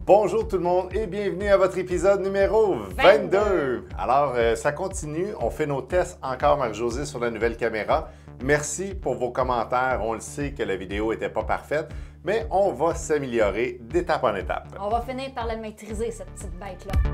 Bonjour tout le monde et bienvenue à votre épisode numéro 22. Alors, ça continue. On fait nos tests encore, Marie-Josée, sur la nouvelle caméra. Merci pour vos commentaires. On le sait que la vidéo n'était pas parfaite, mais on va s'améliorer d'étape en étape. On va finir par la maîtriser, cette petite bête-là.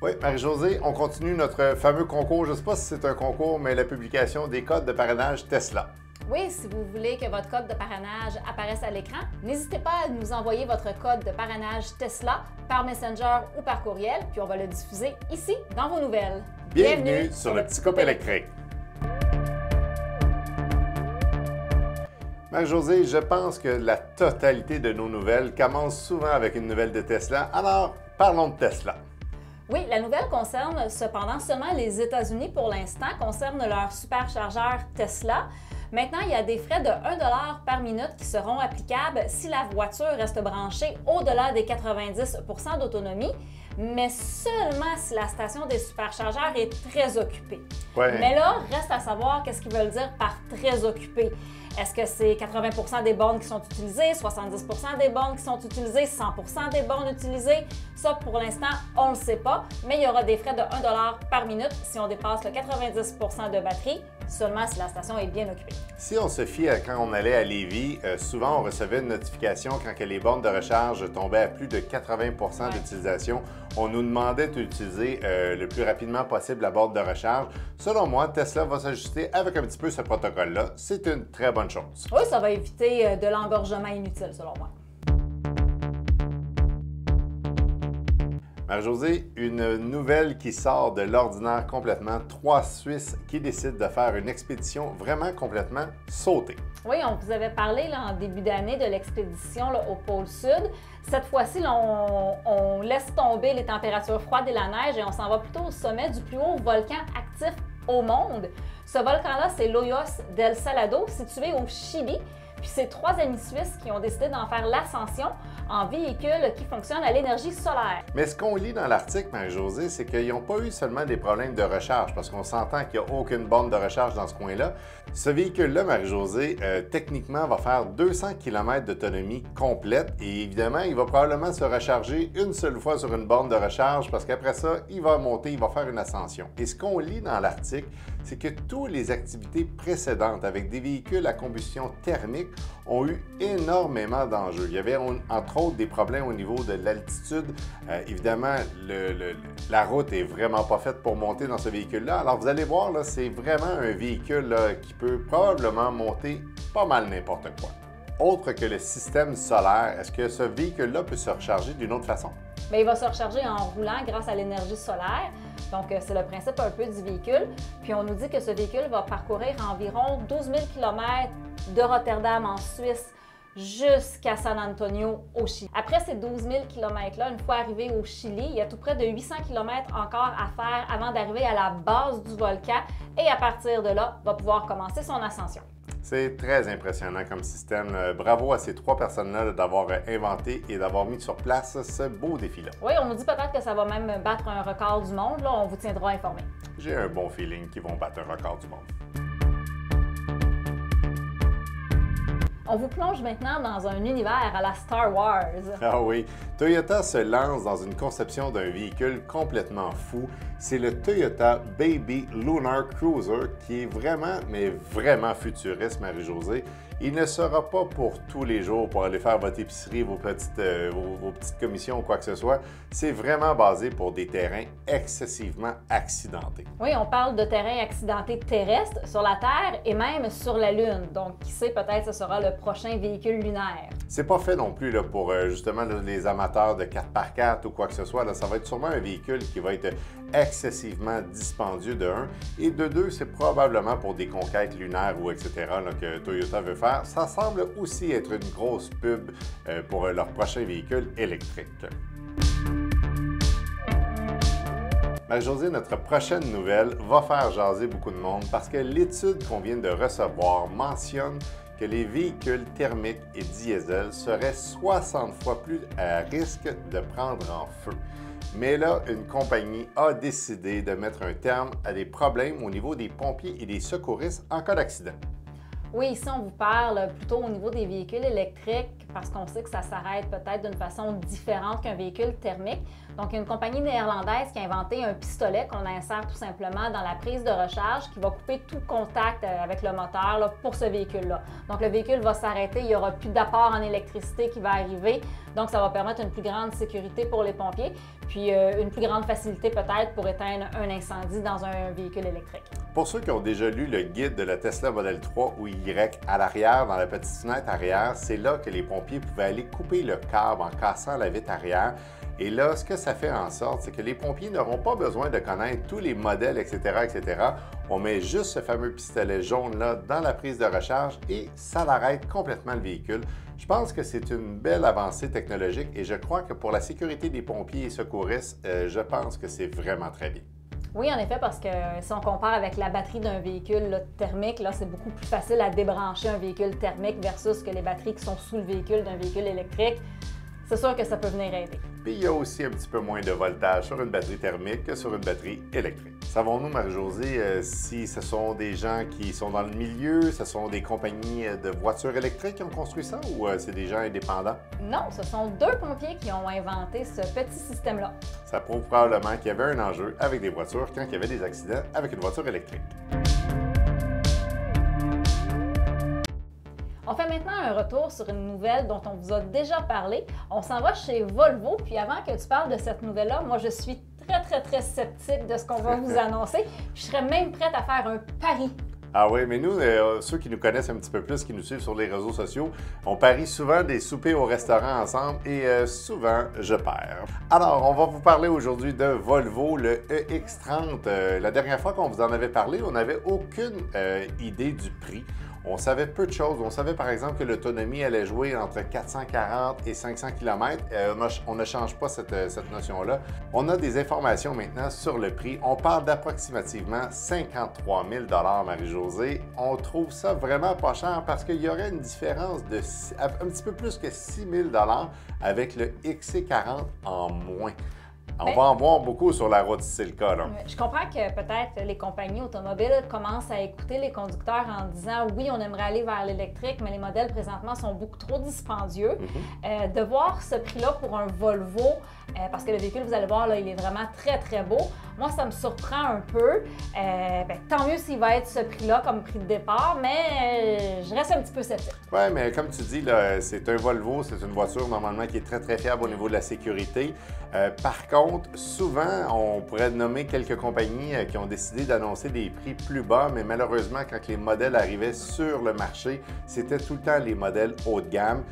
Oui, Marie-Josée, on continue notre fameux concours. Je ne sais pas si c'est un concours, mais la publication des codes de parrainage Tesla. Oui, si vous voulez que votre code de parrainage apparaisse à l'écran, n'hésitez pas à nous envoyer votre code de parrainage Tesla par Messenger ou par courriel, puis on va le diffuser ici dans vos nouvelles. Bienvenue sur le petit couple électrique. Marie-Josée, je pense que la totalité de nos nouvelles commence souvent avec une nouvelle de Tesla. Alors, parlons de Tesla. Oui, la nouvelle concerne cependant seulement les États-Unis pour l'instant, concerne leur superchargeur Tesla. Maintenant, il y a des frais de 1 $ par minute qui seront applicables si la voiture reste branchée au-delà des 90 % d'autonomie, mais seulement si la station des superchargeurs est très occupée. Ouais. Mais là, reste à savoir qu'est-ce qu'ils veulent dire par très occupé. Est-ce que c'est 80 % des bornes qui sont utilisées, 70 % des bornes qui sont utilisées, 100 % des bornes utilisées? Ça, pour l'instant, on ne le sait pas, mais il y aura des frais de 1 $ par minute si on dépasse le 90 % de batterie, seulement si la station est bien occupée. Si on se fie à quand on allait à Lévis, souvent on recevait une notification quand que les bornes de recharge tombaient à plus de 80 % d'utilisation. On nous demandait d'utiliser le plus rapidement possible la borne de recharge. Selon moi, Tesla va s'ajuster avec un petit peu ce protocole-là. C'est une très bonne chose. Oui, ça va éviter de l'engorgement inutile, selon moi. Marie-Josée, une nouvelle qui sort de l'ordinaire complètement. 3 Suisses qui décident de faire une expédition vraiment complètement sautée. Oui, on vous avait parlé là, en début d'année de l'expédition au pôle Sud. Cette fois-ci, on laisse tomber les températures froides et la neige et on s'en va plutôt au sommet du plus haut volcan actif au monde. Ce volcan-là, c'est l'Hoyos del Salado, situé au Chili. Puis c'est 3 amis suisses qui ont décidé d'en faire l'ascension en véhicule qui fonctionne à l'énergie solaire. Mais ce qu'on lit dans l'article, Marie-Josée, c'est qu'ils n'ont pas eu seulement des problèmes de recharge, parce qu'on s'entend qu'il n'y a aucune borne de recharge dans ce coin-là. Ce véhicule-là, Marie-Josée, techniquement, va faire 200 km d'autonomie complète et évidemment, il va probablement se recharger une seule fois sur une borne de recharge parce qu'après ça, il va monter, il va faire une ascension. Et ce qu'on lit dans l'article, c'est que toutes les activités précédentes avec des véhicules à combustion thermique ont eu énormément d'enjeux. Il y avait entre autres des problèmes au niveau de l'altitude. Évidemment, la route est vraiment pas faite pour monter dans ce véhicule-là. Alors vous allez voir, là, c'est vraiment un véhicule là, qui peut probablement monter pas mal n'importe quoi. Autre que le système solaire, est-ce que ce véhicule-là peut se recharger d'une autre façon? Bien, il va se recharger en roulant grâce à l'énergie solaire. Donc, c'est le principe un peu du véhicule. Puis, on nous dit que ce véhicule va parcourir environ 12 000 km de Rotterdam en Suisse jusqu'à San Antonio au Chili. Après ces 12 000 km-là, une fois arrivé au Chili, il y a tout près de 800 km encore à faire avant d'arriver à la base du volcan et à partir de là, va pouvoir commencer son ascension. C'est très impressionnant comme système. Bravo à ces 3 personnes-là d'avoir inventé et d'avoir mis sur place ce beau défi-là. Oui, on nous dit peut-être que ça va même battre un record du monde. Là, on vous tiendra informé. J'ai un bon feeling qu'ils vont battre un record du monde. On vous plonge maintenant dans un univers à la Star Wars. Ah oui, Toyota se lance dans une conception d'un véhicule complètement fou. C'est le Toyota Baby Lunar Cruiser qui est vraiment, mais vraiment futuriste, Marie-Josée. Il ne sera pas pour tous les jours pour aller faire votre épicerie, vos petites commissions ou quoi que ce soit. C'est vraiment basé pour des terrains excessivement accidentés. Oui, on parle de terrains accidentés terrestres sur la Terre et même sur la Lune. Donc, qui sait, peut-être ce sera le prochain véhicule lunaire. C'est pas fait non plus là, pour justement là, les amateurs de 4x4 ou quoi que ce soit. Là, ça va être sûrement un véhicule qui va être excessivement dispendieux de 1 et de 2, c'est probablement pour des conquêtes lunaires ou etc. là, que Toyota veut faire. Ça semble aussi être une grosse pub pour leur prochain véhicule électrique. Marie-Josée, notre prochaine nouvelle va faire jaser beaucoup de monde parce que l'étude qu'on vient de recevoir mentionne que les véhicules thermiques et diesel seraient 60 fois plus à risque de prendre en feu. Mais là, une compagnie a décidé de mettre un terme à des problèmes au niveau des pompiers et des secouristes en cas d'accident. Oui, ici, on vous parle plutôt au niveau des véhicules électriques parce qu'on sait que ça s'arrête peut-être d'une façon différente qu'un véhicule thermique. Donc, il y a une compagnie néerlandaise qui a inventé un pistolet qu'on insère tout simplement dans la prise de recharge qui va couper tout contact avec le moteur là, pour ce véhicule-là. Donc, le véhicule va s'arrêter, il n'y aura plus d'apport en électricité qui va arriver. Donc, ça va permettre une plus grande sécurité pour les pompiers, puis une plus grande facilité peut-être pour éteindre un incendie dans un véhicule électrique. Pour ceux qui ont déjà lu le guide de la Tesla Model 3 ou Y à l'arrière, dans la petite fenêtre arrière, c'est là que les pompiers pouvaient aller couper le câble en cassant la vitre arrière. Et là, ce que ça fait en sorte, c'est que les pompiers n'auront pas besoin de connaître tous les modèles, etc., etc. On met juste ce fameux pistolet jaune-là dans la prise de recharge et ça l'arrête complètement le véhicule. Je pense que c'est une belle avancée technologique et je crois que pour la sécurité des pompiers et secouristes, je pense que c'est vraiment très bien. Oui, en effet, parce que si on compare avec la batterie d'un véhicule là, thermique, là, c'est beaucoup plus facile à débrancher un véhicule thermique versus que les batteries qui sont sous le véhicule d'un véhicule électrique. C'est sûr que ça peut venir aider. Puis il y a aussi un petit peu moins de voltage sur une batterie thermique que sur une batterie électrique. Savons-nous, Marie-Josée, si ce sont des gens qui sont dans le milieu, ce sont des compagnies de voitures électriques qui ont construit ça ou c'est des gens indépendants? Non, ce sont deux pompiers qui ont inventé ce petit système-là. Ça prouve probablement qu'il y avait un enjeu avec des voitures quand il y avait des accidents avec une voiture électrique. On fait maintenant un retour sur une nouvelle dont on vous a déjà parlé. On s'en va chez Volvo, puis avant que tu parles de cette nouvelle-là, moi je suis très sceptique de ce qu'on va vous annoncer. Je serais même prête à faire un pari. Ah oui, mais nous, ceux qui nous connaissent un petit peu plus, qui nous suivent sur les réseaux sociaux, on parie souvent des soupers au restaurant ensemble et souvent, je perds. Alors, on va vous parler aujourd'hui de Volvo, le EX30. La dernière fois qu'on vous en avait parlé, on n'avait aucune idée du prix. On savait peu de choses. On savait par exemple que l'autonomie allait jouer entre 440 et 500 km. On ne change pas cette notion-là. On a des informations maintenant sur le prix. On parle d'approximativement 53 000 Marie-Josée. On trouve ça vraiment pas cher parce qu'il y aurait une différence de un petit peu plus que 6 000 avec le XC40 en moins. On va en voir beaucoup sur la route si c'est le cas. Là. Je comprends que peut-être les compagnies automobiles commencent à écouter les conducteurs en disant oui, on aimerait aller vers l'électrique, mais les modèles présentement sont beaucoup trop dispendieux. De voir ce prix-là pour un Volvo, parce que le véhicule, vous allez voir, là, il est vraiment très beau. Moi, ça me surprend un peu. Tant mieux s'il va être ce prix-là comme prix de départ, mais je reste un petit peu sceptique. Oui, mais comme tu dis, c'est un Volvo, c'est une voiture normalement qui est très fiable au niveau de la sécurité. Par contre, souvent, on pourrait nommer quelques compagnies qui ont décidé d'annoncer des prix plus bas, mais malheureusement, quand les modèles arrivaient sur le marché, c'était tout le temps les modèles haut de gamme.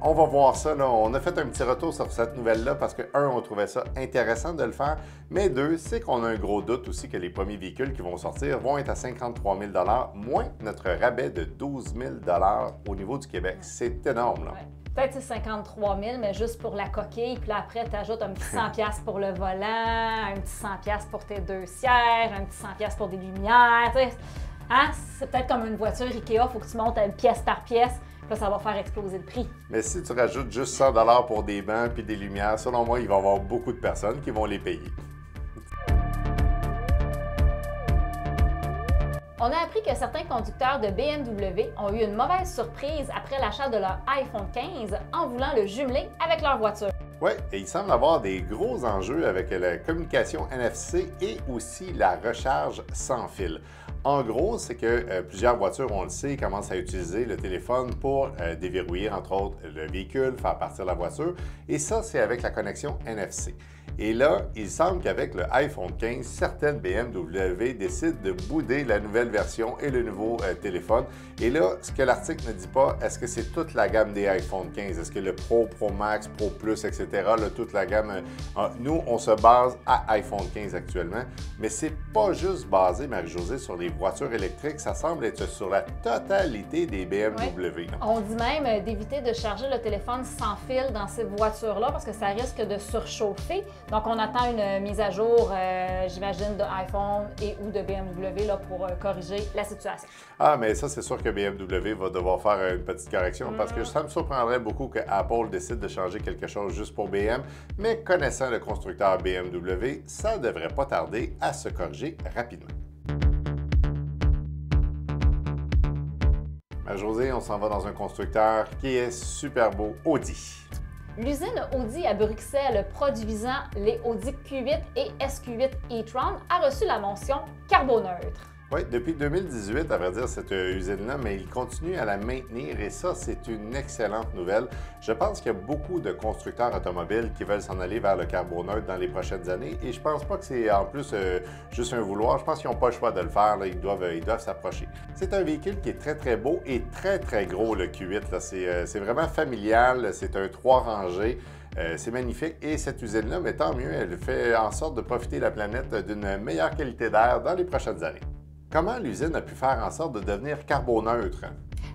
On va voir ça. Là. On a fait un petit retour sur cette nouvelle-là parce que, un, on trouvait ça intéressant de le faire, mais deux, c'est qu'on a un gros doute aussi que les premiers véhicules qui vont sortir vont être à 53 000 moins notre rabais de 12 000 au niveau du Québec. C'est énorme. Là. Ouais. Peut-être c'est 53 000, mais juste pour la coquille. Puis là, après, tu ajoutes un petit 100 $ pour le volant, un petit 100 $ pour tes deux sièges, un petit 100 $ pour des lumières. Hein? C'est peut-être comme une voiture Ikea, il faut que tu montes pièce par pièce. Puis là, ça va faire exploser le prix. Mais si tu rajoutes juste 100 $ pour des bancs puis des lumières, selon moi, il va y avoir beaucoup de personnes qui vont les payer. On a appris que certains conducteurs de BMW ont eu une mauvaise surprise après l'achat de leur iPhone 15 en voulant le jumeler avec leur voiture. Oui, et il semble avoir des gros enjeux avec la communication NFC et aussi la recharge sans fil. En gros, c'est que plusieurs voitures, on le sait, commencent à utiliser le téléphone pour déverrouiller, entre autres, le véhicule, faire partir la voiture. Et ça, c'est avec la connexion NFC. Et là, il semble qu'avec le iPhone 15, certaines BMW décident de bouder la nouvelle version et le nouveau téléphone. Et là, ce que l'article ne dit pas, est-ce que c'est toute la gamme des iPhone 15? Est-ce que le Pro, Pro Max, Pro Plus, etc., là, toute la gamme... nous, on se base à iPhone 15 actuellement, mais c'est pas juste basé, Marie-Josée, sur les voitures électriques, ça semble être sur la totalité des BMW. Oui. On dit même d'éviter de charger le téléphone sans fil dans ces voitures-là parce que ça risque de surchauffer. Donc, on attend une mise à jour, j'imagine, de iPhone et ou de BMW là, pour corriger la situation. Ah, mais ça, c'est sûr que BMW va devoir faire une petite correction parce que ça me surprendrait beaucoup que Apple décide de changer quelque chose juste pour BM, mais connaissant le constructeur BMW, ça ne devrait pas tarder à se corriger rapidement. Marie-Josée, on s'en va dans un constructeur qui est super beau, Audi. L'usine Audi à Bruxelles produisant les Audi Q8 et SQ8 e-tron a reçu la mention carboneutre. Oui, depuis 2018, à vrai dire, cette usine-là, mais il continue à la maintenir et ça, c'est une excellente nouvelle. Je pense qu'il y a beaucoup de constructeurs automobiles qui veulent s'en aller vers le carboneutre dans les prochaines années et je pense pas que c'est en plus juste un vouloir. Je pense qu'ils n'ont pas le choix de le faire. Là. Ils doivent s'approcher. C'est un véhicule qui est très beau et très gros, le Q8. C'est vraiment familial. C'est un 3 rangées. C'est magnifique et cette usine-là, mais tant mieux, elle fait en sorte de profiter la planète d'une meilleure qualité d'air dans les prochaines années. Comment l'usine a pu faire en sorte de devenir carboneutre?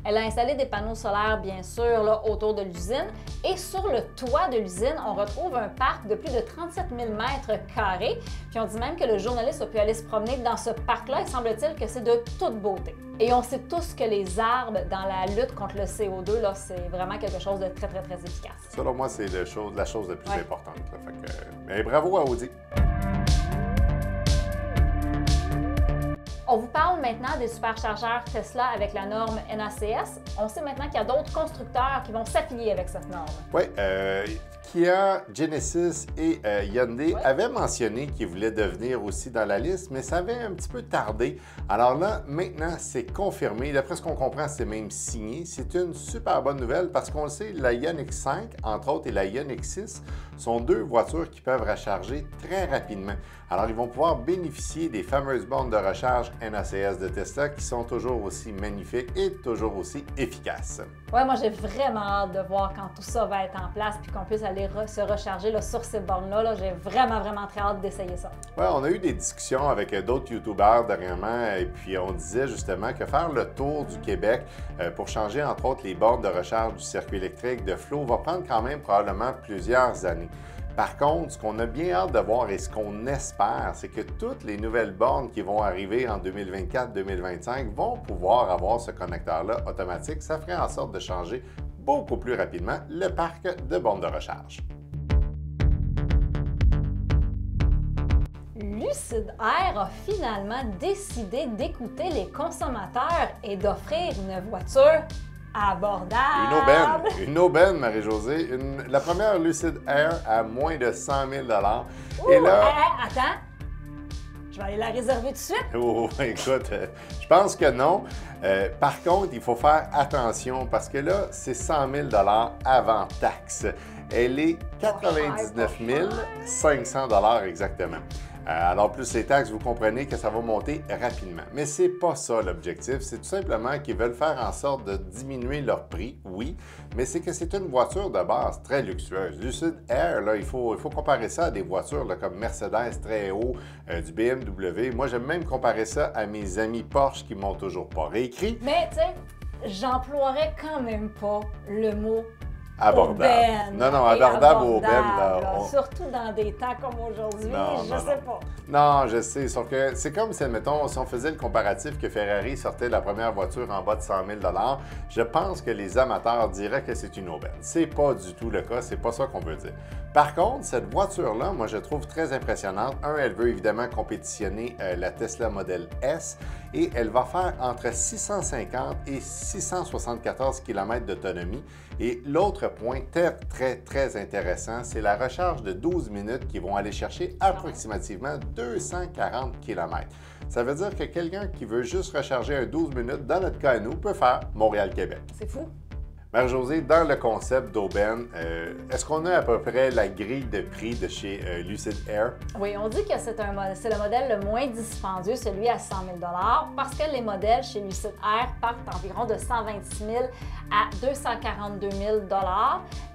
Elle a installé des panneaux solaires, bien sûr, là, autour de l'usine. Et sur le toit de l'usine, on retrouve un parc de plus de 37 000 m². Puis on dit même que le journaliste a pu aller se promener dans ce parc-là et semble-t-il que c'est de toute beauté. Et on sait tous que les arbres, dans la lutte contre le CO2, là, c'est vraiment quelque chose de très efficace. Selon moi, c'est la chose la plus importante. Là. Fait que, mais bravo à Audi! On vous parle maintenant des superchargeurs Tesla avec la norme NACS. On sait maintenant qu'il y a d'autres constructeurs qui vont s'affilier avec cette norme. Oui, Kia, Genesis et Hyundai avaient mentionné qu'ils voulaient devenir aussi dans la liste, mais ça avait un petit peu tardé. Alors là, maintenant, c'est confirmé. D'après ce qu'on comprend, c'est même signé. C'est une super bonne nouvelle parce qu'on le sait, la Ioniq 5, entre autres, et la Ioniq 6 sont deux voitures qui peuvent recharger très rapidement. Alors, ils vont pouvoir bénéficier des fameuses bornes de recharge NACS de Tesla qui sont toujours aussi magnifiques et toujours aussi efficaces. Ouais, moi, j'ai vraiment hâte de voir quand tout ça va être en place puis qu'on puisse aller se recharger là, sur ces bornes-là. J'ai vraiment très hâte d'essayer ça. Ouais, on a eu des discussions avec d'autres YouTubers dernièrement et puis on disait justement que faire le tour du Québec pour changer entre autres les bornes de recharge du circuit électrique de Flow va prendre quand même probablement plusieurs années. Par contre, ce qu'on a bien hâte de voir et ce qu'on espère, c'est que toutes les nouvelles bornes qui vont arriver en 2024-2025 vont pouvoir avoir ce connecteur-là automatique. Ça ferait en sorte de changer beaucoup plus rapidement le parc de bornes de recharge. Lucid Air a finalement décidé d'écouter les consommateurs et d'offrir une voiture abordable. Une aubaine, Marie-Josée. La première Lucid Air à moins de 100 000 Et là... attends, je vais aller la réserver tout de suite. Oh, écoute, je pense que non. Par contre, il faut faire attention parce que là, c'est 100 000 avant taxe. Elle est 99 500 exactement. Alors, plus les taxes, vous comprenez que ça va monter rapidement. Mais c'est pas ça l'objectif, c'est tout simplement qu'ils veulent faire en sorte de diminuer leur prix, oui, mais c'est que c'est une voiture de base très luxueuse. Lucid Air, là, il faut comparer ça à des voitures là, comme Mercedes très haut, du BMW. Moi, j'aime même comparer ça à mes amis Porsche qui m'ont toujours pas réécrit. Mais, tu sais, j'emploierais quand même pas le mot abordable. Aubaine. Non, abordable ou aubaine. Surtout dans des temps comme aujourd'hui, je sais pas. Non, je sais, sauf que c'est comme si, admettons, si on faisait le comparatif que Ferrari sortait la première voiture en bas de 100 000 $, je pense que les amateurs diraient que c'est une aubaine. C'est pas du tout le cas, c'est pas ça qu'on veut dire. Par contre, cette voiture-là, moi, je trouve très impressionnante. Elle veut évidemment compétitionner la Tesla Model S et elle va faire entre 650 et 674 km d'autonomie. Et l'autre point très intéressant, c'est la recharge de 12 minutes qui vont aller chercher approximativement 240 km. Ça veut dire que quelqu'un qui veut juste recharger un 12 minutes, dans notre cas à nous, peut faire Montréal-Québec. C'est fou. Marie-Josée, dans le concept d'aubaine, est-ce qu'on a à peu près la grille de prix de chez Lucid Air? Oui, on dit que c'est le modèle le moins dispendieux, celui à 100 000 $, parce que les modèles chez Lucid Air partent environ de 126 000 à 242 000 $.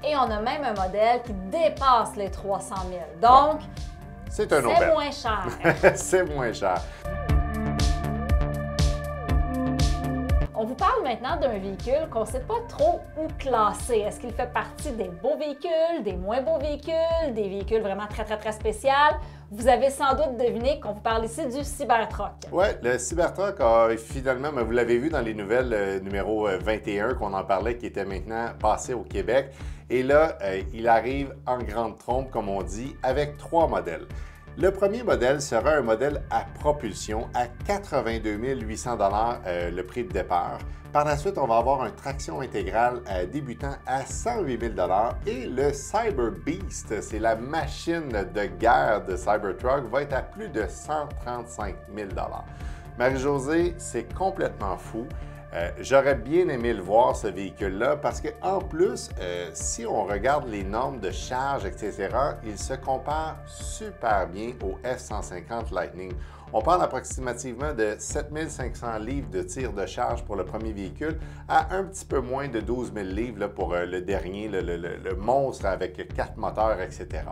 Et on a même un modèle qui dépasse les 300 000 $. Donc, c'est un aubaine. moins cher. C'est moins cher. On vous parle maintenant d'un véhicule qu'on ne sait pas trop où classer. Est-ce qu'il fait partie des beaux véhicules, des moins beaux véhicules, des véhicules vraiment très spéciaux? Vous avez sans doute deviné qu'on vous parle ici du Cybertruck. Oui, le Cybertruck a finalement, vous l'avez vu dans les nouvelles numéro 21 qu'on en parlait, qui était maintenant passé au Québec. Et là, il arrive en grande trompe, comme on dit, avec 3 modèles. Le premier modèle sera un modèle à propulsion à 82 800 le prix de départ. Par la suite, on va avoir une traction intégrale débutant à 108 000 et le Cyber Beast, c'est la machine de guerre de Cybertruck, va être à plus de 135 000 Marie-Josée, c'est complètement fou. J'aurais bien aimé le voir, ce véhicule-là, parce qu'en plus, si on regarde les normes de charge, etc., il se compare super bien au F-150 Lightning. On parle approximativement de 7500 livres de tir de charge pour le premier véhicule à un petit peu moins de 12 000 livres là, pour le dernier, le monstre avec 4 moteurs, etc.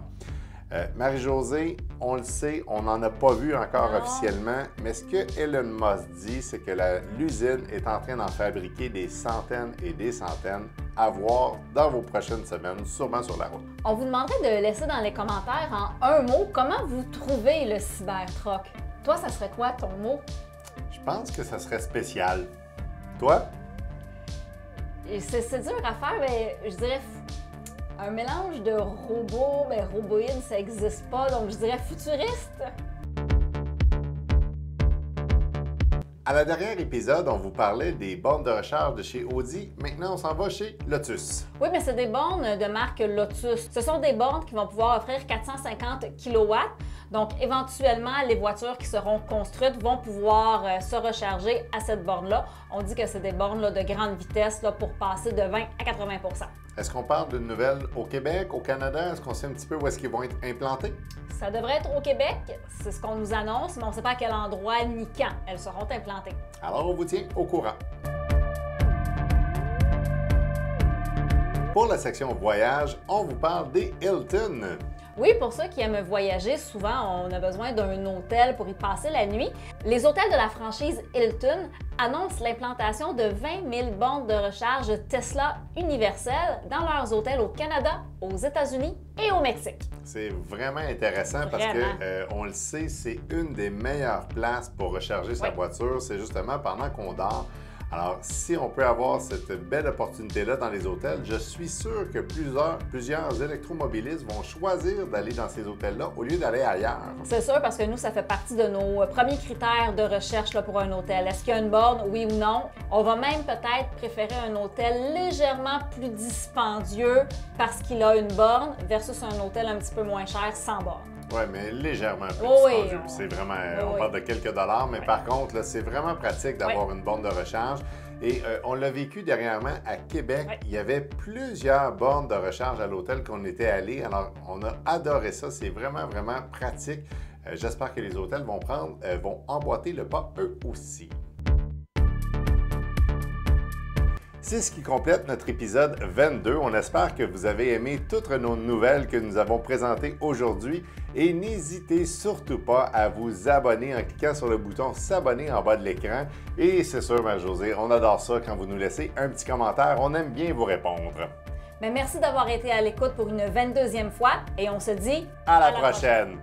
Marie-Josée, on le sait, on n'en a pas vu encore officiellement, mais ce que Elon Musk dit, c'est que l'usine est en train d'en fabriquer des centaines et des centaines à voir dans vos prochaines semaines, sûrement sur la route. On vous demanderait de laisser dans les commentaires en un mot comment vous trouvez le Cybertruck. Toi, ça serait quoi ton mot? Je pense que ça serait spécial. Toi? C'est dur à faire, mais je dirais un mélange de robots, mais roboïde, ça n'existe pas, donc je dirais futuriste. À la dernière épisode, on vous parlait des bornes de recharge de chez Audi. Maintenant, on s'en va chez Lotus. Oui, mais c'est des bornes de marque Lotus. Ce sont des bornes qui vont pouvoir offrir 450 kW. Donc, éventuellement, les voitures qui seront construites vont pouvoir se recharger à cette borne-là. On dit que c'est des bornes là, de grande vitesse là, pour passer de 20 à 80 %. Est-ce qu'on parle d'une nouvelle au Québec, au Canada? Est-ce qu'on sait un petit peu où est-ce qu'ils vont être implantés? Ça devrait être au Québec, c'est ce qu'on nous annonce, mais on ne sait pas à quel endroit ni quand elles seront implantées. Alors, on vous tient au courant. Pour la section voyage, on vous parle des Hilton. Oui, pour ceux qui aiment voyager, souvent on a besoin d'un hôtel pour y passer la nuit. Les hôtels de la franchise Hilton annoncent l'implantation de 20 000 bornes de recharge Tesla universelles dans leurs hôtels au Canada, aux États-Unis et au Mexique. C'est vraiment intéressant parce que, on le sait, c'est une des meilleures places pour recharger sa voiture, c'est justement pendant qu'on dort. Alors, si on peut avoir cette belle opportunité-là dans les hôtels, je suis sûr que plusieurs électromobilistes vont choisir d'aller dans ces hôtels-là au lieu d'aller ailleurs. C'est sûr, parce que nous, ça fait partie de nos premiers critères de recherche là, pour un hôtel. Est-ce qu'il y a une borne, oui ou non? On va même peut-être préférer un hôtel légèrement plus dispendieux parce qu'il a une borne versus un hôtel un petit peu moins cher sans borne. Oui, mais légèrement plus dispendieux. C'est vraiment, on parle de quelques dollars, mais par contre, c'est vraiment pratique d'avoir une borne de recharge. Et on l'a vécu dernièrement à Québec. Il y avait plusieurs bornes de recharge à l'hôtel qu'on était allé. Alors, on a adoré ça. C'est vraiment, vraiment pratique. J'espère que les hôtels vont emboîter le pas eux aussi. C'est ce qui complète notre épisode 22. On espère que vous avez aimé toutes nos nouvelles que nous avons présentées aujourd'hui et n'hésitez surtout pas à vous abonner en cliquant sur le bouton s'abonner en bas de l'écran. Et c'est sûr, Marie-Josée, on adore ça quand vous nous laissez un petit commentaire. On aime bien vous répondre. Mais merci d'avoir été à l'écoute pour une 22e fois et on se dit à la prochaine.